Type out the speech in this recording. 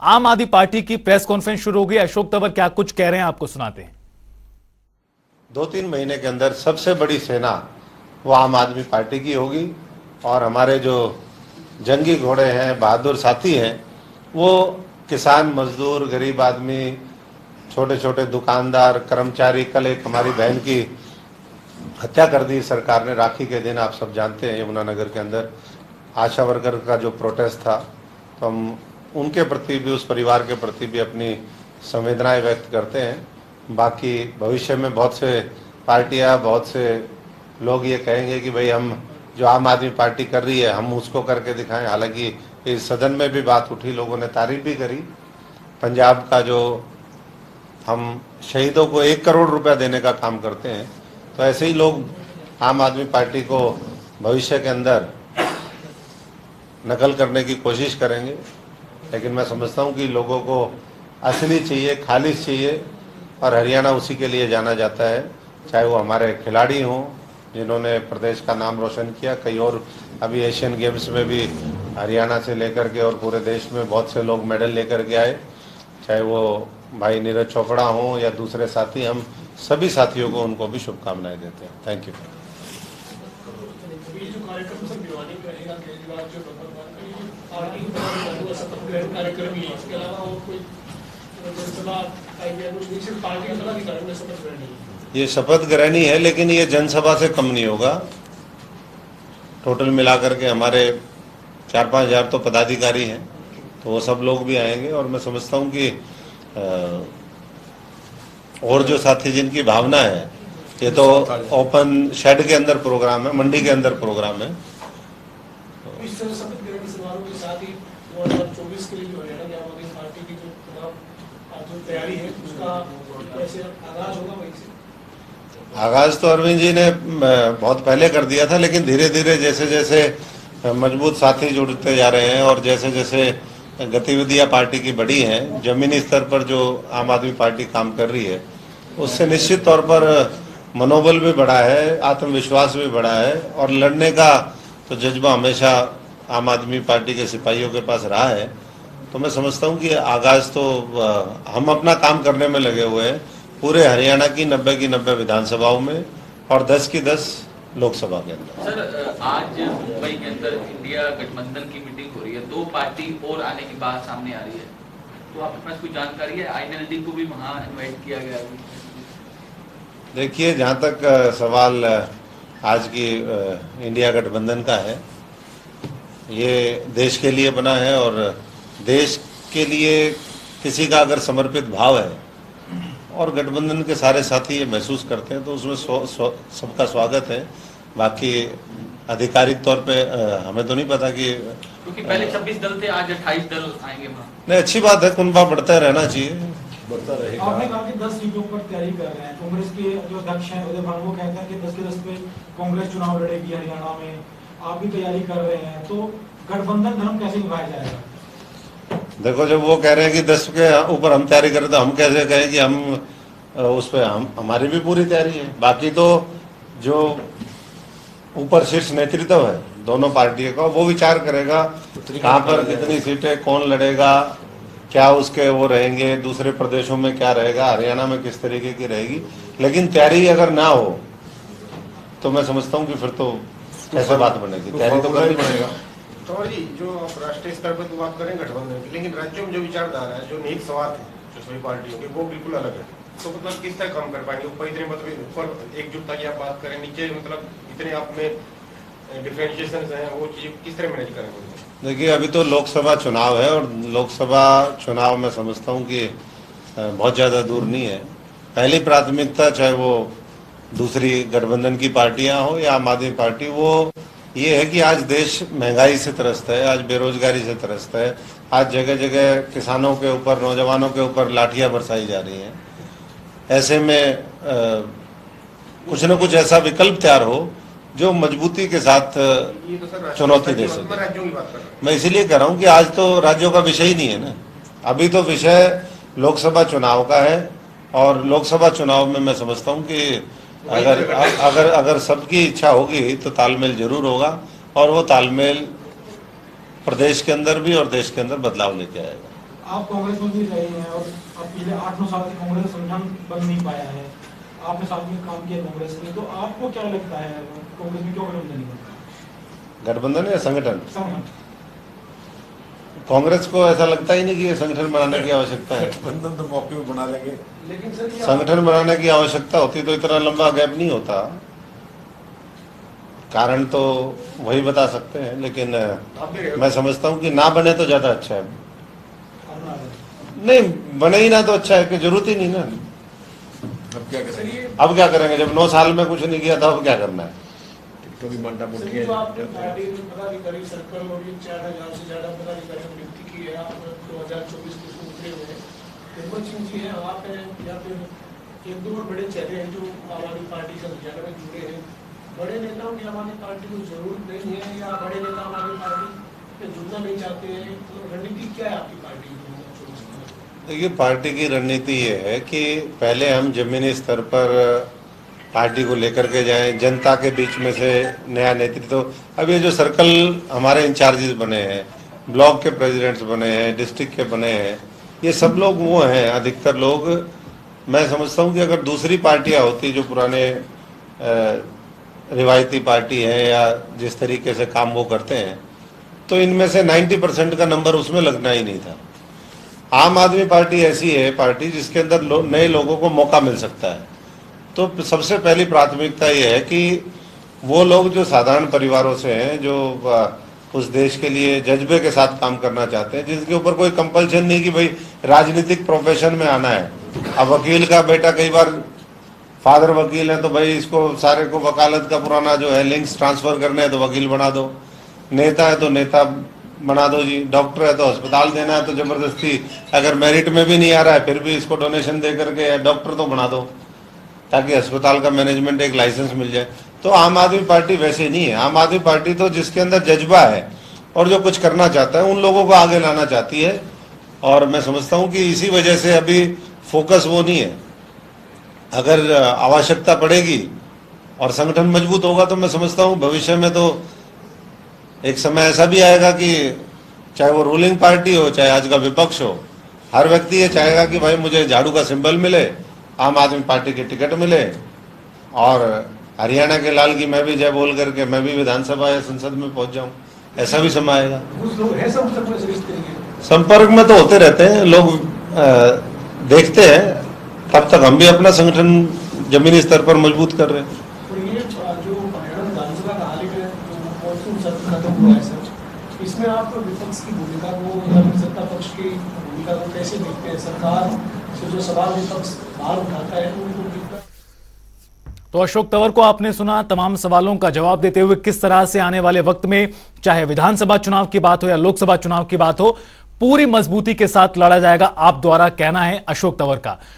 आम आदमी पार्टी की प्रेस कॉन्फ्रेंस शुरू हो गई। अशोक तंवर क्या कुछ कह रहे हैं, आपको सुनाते हैं। 2-3 महीने के अंदर सबसे बड़ी सेना वो आम आदमी पार्टी की होगी और हमारे जो जंगी घोड़े हैं, बहादुर साथी हैं, वो किसान, मजदूर, गरीब आदमी, छोटे छोटे दुकानदार, कर्मचारी। कल एक हमारी बहन की हत्या कर दी सरकार ने राखी के दिन, आप सब जानते हैं, यमुनानगर के अंदर आशा वर्कर का जो प्रोटेस्ट था, तो हम उनके प्रति भी, उस परिवार के प्रति भी अपनी संवेदनाएं व्यक्त करते हैं। बाकी भविष्य में बहुत से पार्टियां, बहुत से लोग ये कहेंगे कि भाई हम जो आम आदमी पार्टी कर रही है हम उसको करके दिखाएं। हालांकि इस सदन में भी बात उठी, लोगों ने तारीफ भी करी। पंजाब का जो हम शहीदों को 1 करोड़ रुपया देने का काम करते हैं, तो ऐसे ही लोग आम आदमी पार्टी को भविष्य के अंदर नकल करने की कोशिश करेंगे। लेकिन मैं समझता हूं कि लोगों को असली चाहिए, खालिश चाहिए, और हरियाणा उसी के लिए जाना जाता है। चाहे वो हमारे खिलाड़ी हों जिन्होंने प्रदेश का नाम रोशन किया, कई और अभी एशियन गेम्स में भी हरियाणा से लेकर के और पूरे देश में बहुत से लोग मेडल लेकर के आए, चाहे वो भाई नीरज चोपड़ा हों या दूसरे साथी, हम सभी साथियों को, उनको भी शुभकामनाएं देते हैं। Thank you. ये शपथ ग्रहण ही है, लेकिन ये जनसभा से कम नहीं होगा। टोटल मिलाकर के हमारे 4-5 हज़ार तो पदाधिकारी हैं, तो वो सब लोग भी आएंगे। और मैं समझता हूँ कि और जो साथी जिनकी भावना है, ये तो ओपन शेड के अंदर प्रोग्राम है, मंडी के अंदर प्रोग्राम है। इस तरह शपथ ग्रहण समारोह के साथ ही 2024 के लिए जो हरियाणा की आम आदमी पार्टी की जो चुनाव जो तैयारी है उसका कैसे आगाज होगा? वहीं से आगाज तो अरविंद जी ने बहुत पहले कर दिया था, लेकिन धीरे धीरे जैसे जैसे मजबूत साथी जुड़ते जा रहे हैं और जैसे जैसे गतिविधियां पार्टी की बढ़ी हैं, जमीनी स्तर पर जो आम आदमी पार्टी काम कर रही है, उससे निश्चित तौर पर मनोबल भी बढ़ा है, आत्मविश्वास भी बढ़ा है, और लड़ने का तो जज्बा हमेशा आम आदमी पार्टी के सिपाहियों के पास रहा है। तो मैं समझता हूं कि आगाज तो हम अपना काम करने में लगे हुए हैं, पूरे हरियाणा की 90 की 90 विधानसभाओं में और 10 की 10 लोकसभा के अंदर। सर, आज मुंबई के अंदर इंडिया गठबंधन की मीटिंग हो रही है, 2 पार्टी और आने की बात सामने आ रही है, तो आपके पास कोई जानकारी है? INLD को भी वहां इनवाइट किया गया है? देखिए, जहाँ तक सवाल आज की इंडिया गठबंधन का है, ये देश के लिए बना है, और देश के लिए किसी का अगर समर्पित भाव है और गठबंधन के सारे साथी ये महसूस करते हैं, तो उसमें सबका स्वागत है। बाकी आधिकारिक तौर पे हमें तो नहीं पता कि, क्योंकि पहले 26 दल थे, आज 28 दल आएंगे वहाँ। नहीं, अच्छी बात है, कुनबा बढ़ता रहना चाहिए, बढ़ता रहेगा। आपने कहा कि 10 सीटों पर तैयारी कर रहे हैं। कांग्रेस के जो अध्यक्ष हैं उदय भानु वो कहते हैं कि 10 के 10 पे कांग्रेस चुनाव लड़ेगी हरियाणा में, आप भी तैयारी कर रहे हैं, तो गठबंधन धर्म कैसे निभाया जाएगा? देखो, जब वो कह रहे हैं कि 10 के ऊपर हम तैयारी करें, तो हम कैसे कहें कि हम उस पर हमारी भी पूरी तैयारी है। बाकी तो जो ऊपर शीर्ष नेतृत्व है दोनों पार्टियों का, वो विचार करेगा कहाँ पर कितनी सीटें, कौन लड़ेगा, क्या उसके वो रहेंगे, दूसरे प्रदेशों में क्या रहेगा, हरियाणा में किस तरीके की रहेगी। लेकिन तैयारी अगर ना हो तो मैं समझता हूँ कि फिर तो कैसे बात बनेगी, तैयारी तो करनी पड़ेगा। तो जी, जो आप राष्ट्रीय स्तर पर तो बात करें गठबंधन की, लेकिन राज्यों में जो विचारधारा है, जो निहित स्वार्थ है जो सभी पार्टियों के, वो बिल्कुल अलग है। तो मतलब किस तरह काम कर पाएंगे ऊपर? इतने मतलब ऊपर एकजुटता की आप बात करें, नीचे मतलब इतने आप में डिफरेंशिएशन है, वो चीज किस तरह मैनेज करेंगे? देखिए, अभी तो लोकसभा चुनाव है, और लोकसभा चुनाव में समझता हूँ कि बहुत ज़्यादा दूर नहीं है। पहली प्राथमिकता, चाहे वो दूसरी गठबंधन की पार्टियां हो या आम आदमी पार्टी, वो ये है कि आज देश महंगाई से त्रस्त है, आज बेरोजगारी से त्रस्त है, आज जगह जगह किसानों के ऊपर, नौजवानों के ऊपर लाठियां बरसाई जा रही हैं। ऐसे में कुछ न कुछ ऐसा विकल्प तैयार हो जो मजबूती के साथ चुनौती दे सके। मैं इसीलिए कह रहा हूँ कि आज तो राज्यों का विषय ही नहीं है ना, अभी तो विषय लोकसभा चुनाव का है, और लोकसभा चुनाव में मैं समझता हूँ कि अगर सबकी इच्छा होगी तो तालमेल जरूर होगा, और वो तालमेल प्रदेश के अंदर भी और देश के अंदर बदलाव लेके आएगा। आप कांग्रेस में भी रहे हैं और अब पिछले 8-9 साल से कांग्रेस का संगठन बन नहीं पाया है, आपने साथ में काम किया कांग्रेस में, तो आपको क्या लगता है कांग्रेस में क्यों गठबंधन नहीं बनता? गठबंधन या संगठन? संगठन कांग्रेस को ऐसा लगता ही नहीं कि ये संगठन बनाने की आवश्यकता है। गठबंधन तो मौके पे बना लेंगे। लेकिन सर ये संगठन बनाने की आवश्यकता होती तो इतना लंबा गैप नहीं होता। कारण तो वही बता सकते हैं, लेकिन आप भी मैं समझता हूँ कि ना बने तो ज्यादा अच्छा है। अपना नहीं बने ही ना तो अच्छा है, कि जरूरत ही नहीं ना। अब क्या करेंगे? अब क्या करेंगे जब 9 साल में कुछ नहीं किया था, अब क्या करना है? तो भी मंडा मुट्ठी सर, जो आपने पार्टी में पदाधिकारी सर्कल और ये 4000 से ज्यादा पदाधिकारी की नियुक्ति की है, आप 2024 में उसमें उतरे हुए हैं। निर्मल सिंह जी हैं, आप हैं, या फिर एक दो और बड़े चेहरे हैं जो आम आदमी पार्टी से हरियाणा में जुड़े हैं। बड़े नेताओं की आम आदमी पार्टी को जरूरत नहीं है, या बड़े नेता आम आदमी पार्टी में जुड़ना नहीं चाहते हैं? तो रणनीति क्या है आपकी पार्टी की? देखिए, पार्टी की रणनीति ये है कि पहले हम जमीनी स्तर पर पार्टी को लेकर के जाएं, जनता के बीच में से नया नेतृत्व। अब ये जो सर्कल हमारे इंचार्जेस बने हैं, ब्लॉक के प्रेसिडेंट्स बने हैं, डिस्ट्रिक्ट के बने हैं, ये सब लोग वो हैं, अधिकतर लोग। मैं समझता हूँ कि अगर दूसरी पार्टियां होती जो पुराने रिवायती पार्टी हैं या जिस तरीके से काम वो करते हैं, तो इनमें से 90% का नंबर उसमें लगना ही नहीं था। आम आदमी पार्टी ऐसी है पार्टी जिसके अंदर नए लोगों को मौका मिल सकता है। तो सबसे पहली प्राथमिकता ये है कि वो लोग जो साधारण परिवारों से हैं, जो उस देश के लिए जज्बे के साथ काम करना चाहते हैं, जिनके ऊपर कोई कंपल्शन नहीं कि भाई राजनीतिक प्रोफेशन में आना है। अब वकील का बेटा कई बार फादर वकील है तो भाई इसको सारे को वकालत का पुराना जो है लिंक्स ट्रांसफर करने हैं तो वकील बना दो, नेता है तो नेता बना दो जी, डॉक्टर है तो अस्पताल देना है तो जबरदस्ती अगर मेरिट में भी नहीं आ रहा है फिर भी इसको डोनेशन दे करके डॉक्टर तो बना दो, ताकि अस्पताल का मैनेजमेंट एक लाइसेंस मिल जाए। तो आम आदमी पार्टी वैसे नहीं है। आम आदमी पार्टी तो जिसके अंदर जज्बा है और जो कुछ करना चाहता है उन लोगों को आगे लाना चाहती है। और मैं समझता हूं कि इसी वजह से अभी फोकस वो नहीं है। अगर आवश्यकता पड़ेगी और संगठन मजबूत होगा तो मैं समझता हूं भविष्य में तो एक समय ऐसा भी आएगा कि चाहे वो रूलिंग पार्टी हो चाहे आज का विपक्ष हो, हर व्यक्ति ये चाहेगा कि भाई मुझे झाड़ू का सिंबल मिले, आम आदमी पार्टी की टिकट मिले और हरियाणा के लाल की मैं भी जय बोल करके मैं भी विधानसभा या संसद में पहुंच जाऊं। ऐसा भी समय आएगा। कुछ लोग है संपर्क में इस तरीके संपर्क में तो होते रहते हैं लोग, देखते हैं। तब तक हम भी अपना संगठन जमीनी स्तर पर मजबूत कर रहे हैं। और ये जो हरियाणा विधानसभा का हाल है जो मॉनसून सत्र खत्म हुआ है सर, इसमें आप विपक्ष की भूमिका को या फिर सत्ता पक्ष की भूमिका को कैसे देखते हैं? सरकार से जो सवाल विपक्ष बाहर उठाता है उनको कितना? तो अशोक तंवर को आपने सुना तमाम सवालों का जवाब देते हुए किस तरह से आने वाले वक्त में चाहे विधानसभा चुनाव की बात हो या लोकसभा चुनाव की बात हो, पूरी मजबूती के साथ लड़ा जाएगा, आप द्वारा कहना है अशोक तंवर का।